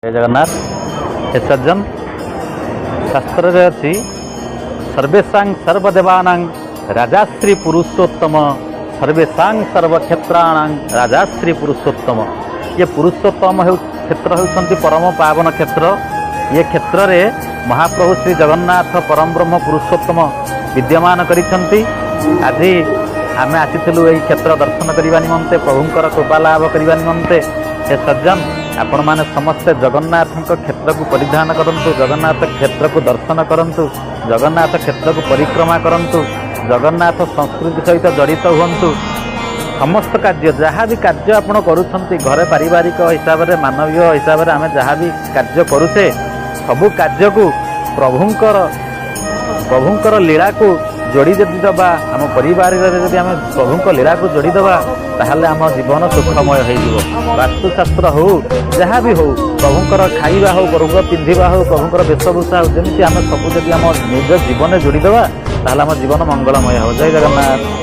जय जगन्नाथ। हे सज्जन, शास्त्र अच्छी सर्वेशा सर्वदेवानां राजाश्री पुरुषोत्तम, सर्वेशा सर्वक्षेत्राण राजाश्री पुरुषोत्तम। ये पुरुषोत्तम क्षेत्र होती परम पावन क्षेत्र। ये क्षेत्र में महाप्रभु श्री जगन्नाथ परम ब्रह्म पुरुषोत्तम विद्यमान करिसेंति। आज आमे आसीथिलु एही क्षेत्र दर्शन करने निमंते, प्रभुंकर कृपा लाभ करने निमंते। हे सज्जन, आपण माने समस्ते जगन्नाथ क्षेत्र को परिधान करंतु, जगन्नाथ क्षेत्र को दर्शन करंतु, जगन्नाथ क्षेत्र को परिक्रमा करंतु, जगन्नाथ संस्कृति सहित जड़ित हुंतु। समस्त कार्य जहाँ भी कार्य आपण करुछंती घरे पारिवारिक हिसाब से, मानवीय हिसाब से आम जहाँ भी कार्य करुचे, सबु कार्य को प्रभुंकर लीला को जोड़ी जदि दबा, आम परिवार आम प्रभुंक लीला को जोड़ी दबा, ताहले आम जीवन सुखमय हो। वास्तुशास्त्र हो, जहाँ भी हो, प्रभुंकर खाइबा हो, प्रभुंक पिंधिबा हो, प्रभुंकर वेशभूषा हो, जमी आम सब जब आम निज जीवन जोड़ी दबा, ताहले आम जीवन मंगलमय हो। जय जगन्नाथ।